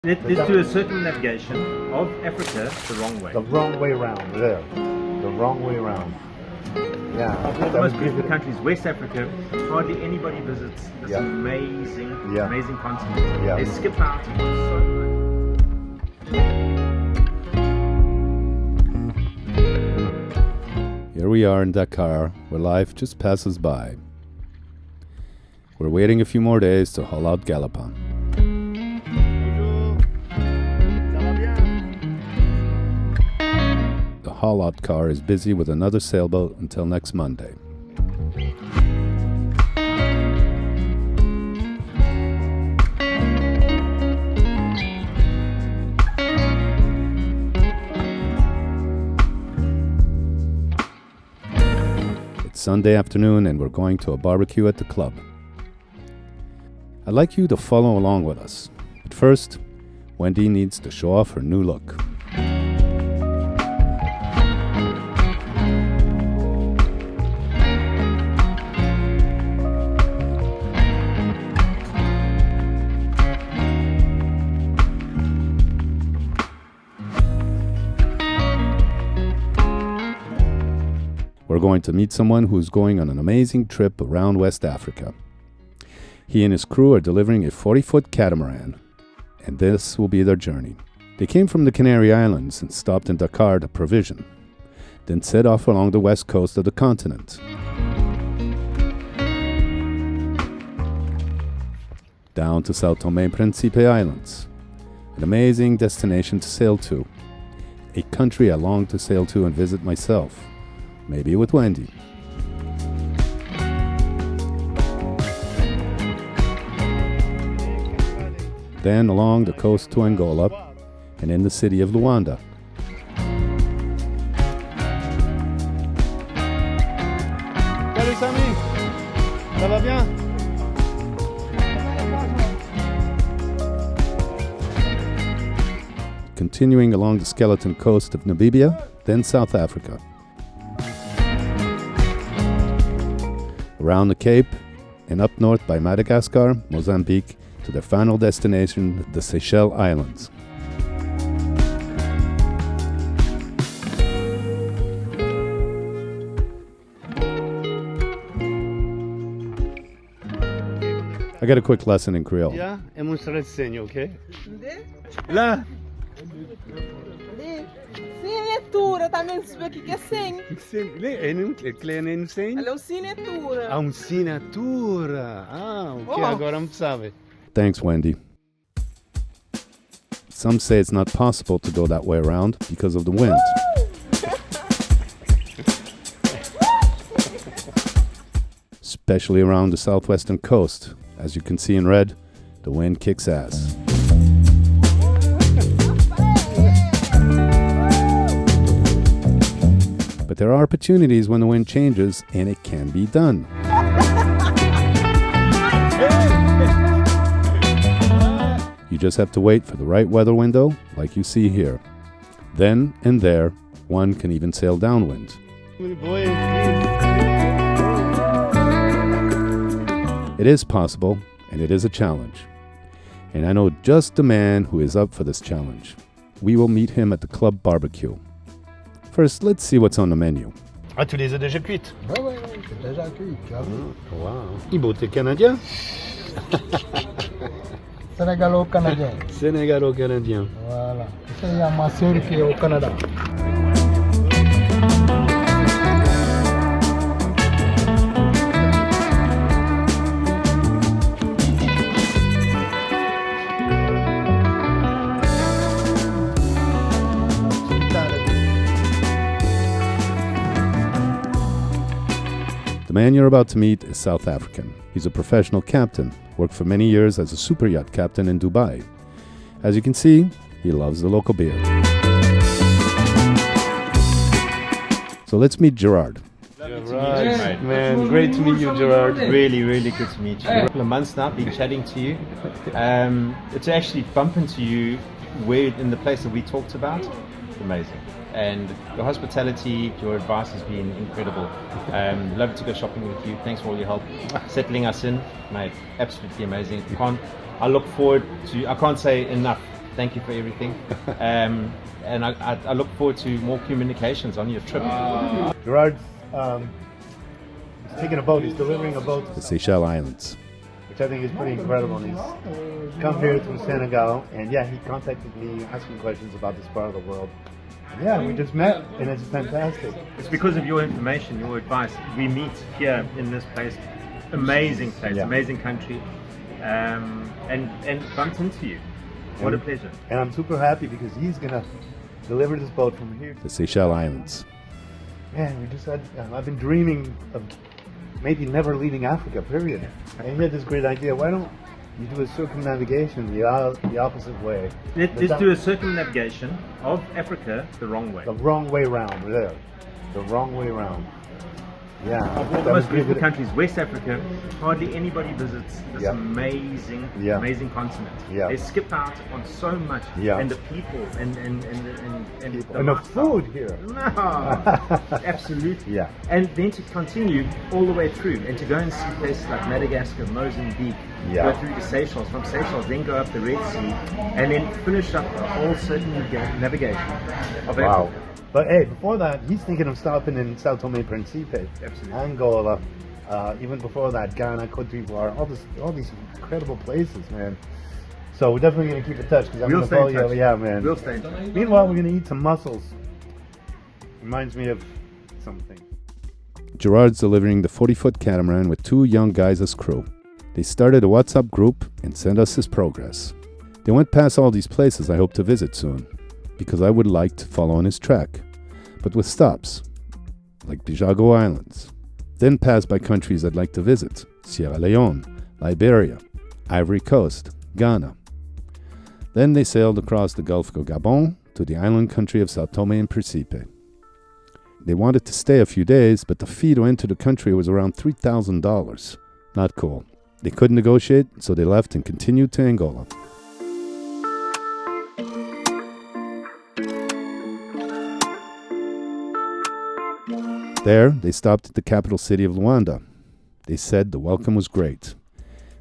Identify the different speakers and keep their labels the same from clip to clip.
Speaker 1: Let's do a circumnavigation of Africa the wrong way.
Speaker 2: The wrong way round, there. The wrong way round. Yeah.
Speaker 1: Of all the most beautiful countries, West Africa, hardly anybody visits this amazing continent.
Speaker 2: Yeah.
Speaker 1: They skip out on so much.
Speaker 3: Here we are in Dakar, where life just passes by. We're waiting a few more days to haul out Galopin. The haul-out car is busy with another sailboat until next Monday. It's Sunday afternoon and we're going to a barbecue at the club. I'd like you to follow along with us, but first, Wendy needs to show off her new look. We're going to meet someone who's going on an amazing trip around West Africa. He and his crew are delivering a 40-foot catamaran, and this will be their journey. They came from the Canary Islands and stopped in Dakar to provision, then set off along the west coast of the continent. Down to Sao Tome and Principe Islands, an amazing destination to sail to, a country I long to sail to and visit myself. Maybe with Wendy. Then along the coast to Angola and in the city of Luanda.
Speaker 2: Salut Samy, ça va bien?
Speaker 3: Continuing along the skeleton coast of Namibia, then South Africa. Around the Cape, and up north by Madagascar, Mozambique, to their final destination, the Seychelles Islands. I got a quick lesson in Creole.
Speaker 2: Yeah, e mostrar el segno, okay?
Speaker 4: Lá. Cinetura, também sabe o que é senho.
Speaker 2: É um segno?
Speaker 4: Ela é uma cinetura.
Speaker 2: Ah, assinatura. Ah, ok, agora sabe.
Speaker 3: Thanks, Wendy. Some say it's not possible to go that way around because of the wind. Especially around the southwestern coast. As you can see in red, the wind kicks ass. But there are opportunities when the wind changes, and it can be done. You just have to wait for the right weather window, like you see here. Then and there, one can even sail downwind. It is possible, and it is a challenge. And I know just the man who is up for this challenge. We will meet him at the club barbecue. First, let's see what's on the menu.
Speaker 2: Ah, tu les as déjà cuites?
Speaker 5: Oui, c'est déjà cuit.
Speaker 2: Wow. Ibo, t'es Canadien?
Speaker 5: Sénégalo-Canadien.
Speaker 2: Sénégalo-Canadien.
Speaker 5: Voilà. Il y a ma sœur qui est au Canada.
Speaker 3: The man you're about to meet is South African. He's a professional captain, worked for many years as a super yacht captain in Dubai. As you can see, he loves the local beer. So let's meet Gerard.
Speaker 2: Gerard, man, great to meet you, Gerard.
Speaker 1: Really, really good to meet you. A couple of months now, been chatting to you. It's actually bump into you where in the place that we talked about. Amazing. And your hospitality, your advice has been incredible. Love to go shopping with you. Thanks for all your help. Settling us in, mate, absolutely amazing. I look forward to, I can't say enough Thank you for everything. And I look forward to more communications on your trip.
Speaker 2: Gerard's he's taking a boat. He's delivering a boat,
Speaker 3: The Seychelles Islands.
Speaker 2: which I think is pretty incredible. And he's come here through Senegal, and yeah, he contacted me asking questions about this part of the world. And yeah, we just met, and it's fantastic.
Speaker 1: It's because of your information, your advice. We meet here in this place. Amazing place,
Speaker 2: Yeah.
Speaker 1: amazing country. And bumped into you. What a pleasure.
Speaker 2: And I'm super happy because he's gonna deliver this boat from here.
Speaker 3: The Seychelles Islands.
Speaker 2: Man, we just had. I've been dreaming of maybe never leaving Africa. Period. And he had this great idea. Why don't you do a circumnavigation the opposite way?
Speaker 1: Let's do a circumnavigation of Africa the wrong way.
Speaker 2: The wrong way round. There. The wrong way round. Yeah.
Speaker 1: Of all the
Speaker 2: that was
Speaker 1: most beautiful
Speaker 2: good.
Speaker 1: countries, West Africa, hardly anybody visits this
Speaker 2: Yeah.
Speaker 1: amazing,
Speaker 2: Yeah.
Speaker 1: amazing continent.
Speaker 2: Yeah.
Speaker 1: They skip out on so much,
Speaker 2: Yeah.
Speaker 1: and the people and
Speaker 2: And the
Speaker 1: lifestyle.
Speaker 2: food here.
Speaker 1: No, absolutely.
Speaker 2: Yeah.
Speaker 1: And then to continue all the way through, and to go and see places like Madagascar, Mozambique,
Speaker 2: Yeah.
Speaker 1: go through to Seychelles, from Seychelles, then go up the Red Sea, and then finish up the whole circumnavigation of
Speaker 2: Wow.
Speaker 1: Africa.
Speaker 2: But hey, before that, he's thinking of stopping in Sao Tome and Principe,
Speaker 1: Absolutely.
Speaker 2: Angola, even before that, Ghana, Cote d'Ivoire, all these incredible places, man. So we're definitely gonna keep in touch because I'm
Speaker 1: We'll
Speaker 2: gonna
Speaker 1: stay in
Speaker 2: follow you.
Speaker 1: touch.
Speaker 2: Yeah, man.
Speaker 1: We'll stay in touch.
Speaker 2: Meanwhile, we're gonna eat some mussels. Reminds me of something.
Speaker 3: Gerard's delivering the 40-foot catamaran with two young guys as crew. They started a WhatsApp group and sent us his progress. They went past all these places I hope to visit soon, because I would like to follow on his track, but with stops, like Bijago Islands. Then pass by countries I'd like to visit: Sierra Leone, Liberia, Ivory Coast, Ghana. Then they sailed across the Gulf of Gabon to the island country of Sao Tome and Principe. They wanted to stay a few days, but the fee to enter the country was around $3,000. Not cool. They couldn't negotiate, so they left and continued to Angola. There, they stopped at the capital city of Luanda. They said the welcome was great.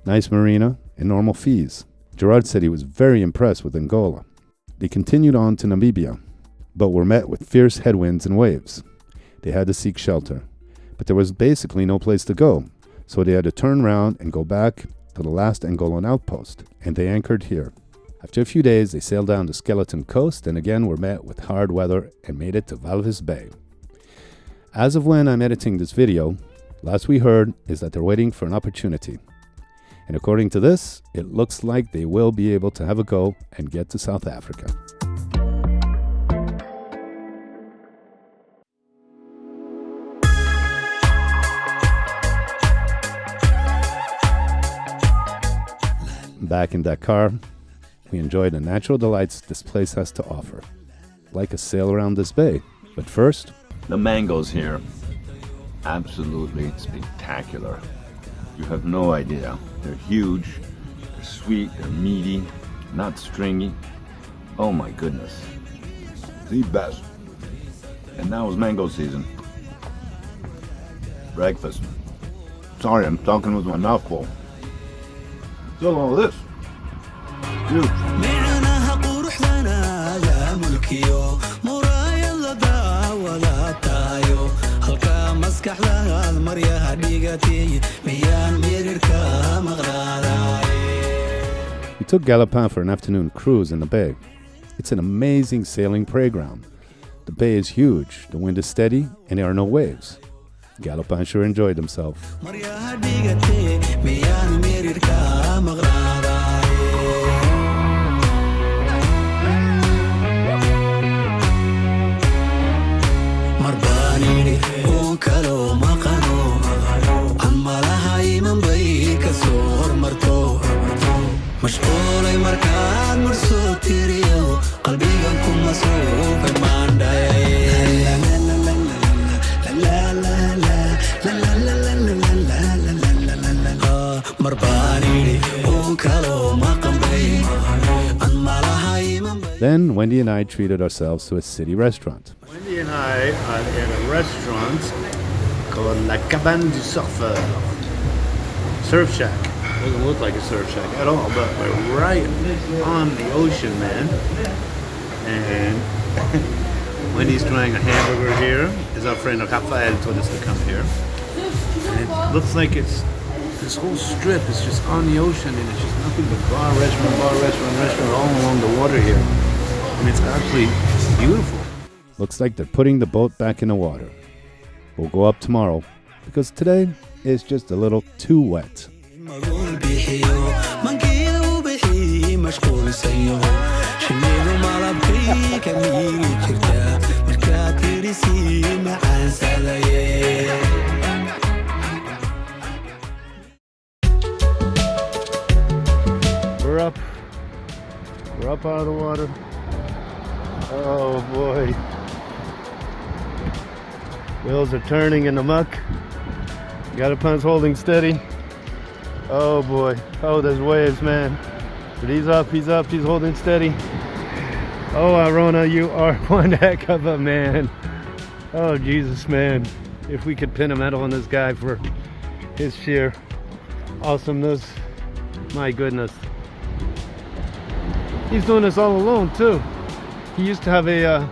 Speaker 3: Nice marina and normal fees. Gerard said he was very impressed with Angola. They continued on to Namibia, but were met with fierce headwinds and waves. They had to seek shelter, but there was basically no place to go, so they had to turn around and go back to the last Angolan outpost, and they anchored here. After a few days, they sailed down the Skeleton Coast and again were met with hard weather and made it to Walvis Bay. As of when I'm editing this video, last we heard is that they're waiting for an opportunity. And according to this, it looks like they will be able to have a go and get to South Africa. Back in Dakar, we enjoy the natural delights this place has to offer, like a sail around this bay. But first,
Speaker 6: the mangoes here, absolutely spectacular. You have no idea. They're huge, they're sweet, they're meaty, not stringy. Oh my goodness. The best. And now is mango season. Breakfast. Sorry, I'm talking with my mouth full. Look at all this. Huge.
Speaker 3: we took Galopin for an afternoon cruise in the bay. It's an amazing sailing playground. The bay is huge, the wind is steady, and there are no waves. Galopin sure enjoyed himself. Then Wendy and I treated ourselves to a city restaurant.
Speaker 2: Wendy and I are at a restaurant called La Cabane du Surfeur. Surf Shack. Doesn't look like a surf shack at all, but we're right on the ocean, man. And Wendy's trying a hamburger here. Is our friend Rafael told us to come here. And it looks like it's this whole strip is just on the ocean, and it's just nothing but bar, restaurant, all along the water here. And it's absolutely beautiful.
Speaker 3: Looks like they're putting the boat back in the water. We'll go up tomorrow because today is just a little too wet. We're up out of the water. Oh boy. Wheels are turning in the muck. Galapan's holding steady. Oh boy. Oh, there's waves, man. But he's up, he's holding steady. Oh, Arona, you are one heck of a man. Oh, Jesus, man. If we could pin a medal on this guy for his sheer awesomeness. My goodness. He's doing this all alone, too. He used to have a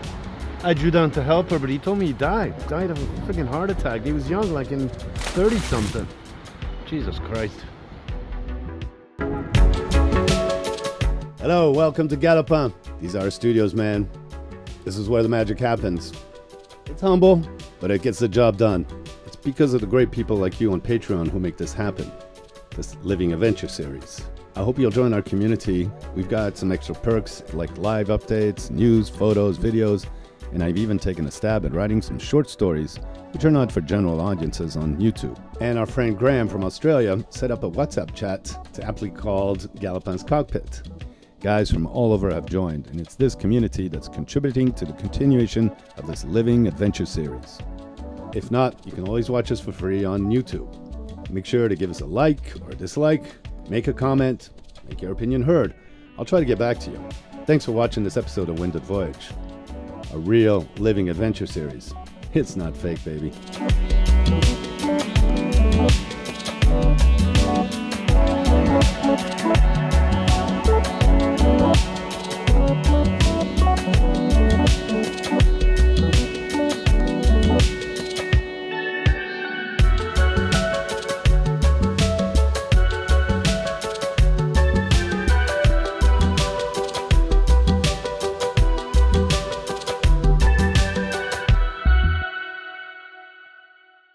Speaker 3: adjutant to help her, but he told me he died of a freaking heart attack. He was young, like in 30-something. Jesus Christ. Hello, welcome to Galapan. These are our studios, man. This is where the magic happens. It's humble, but it gets the job done. It's because of the great people like you on Patreon who make this happen. This Living Adventure series. I hope you'll join our community. We've got some extra perks like live updates, news, photos, videos, and I've even taken a stab at writing some short stories which are not for general audiences on YouTube. And our friend Graham from Australia set up a WhatsApp chat to aptly called Galapan's Cockpit. Guys from all over have joined, and it's this community that's contributing to the continuation of this Living Adventure series. If not, you can always watch us for free on YouTube. Make sure to give us a like or a dislike, make a comment, make your opinion heard. I'll try to get back to you. Thanks for watching this episode of Winded Voyage, a real living adventure series. It's not fake, baby.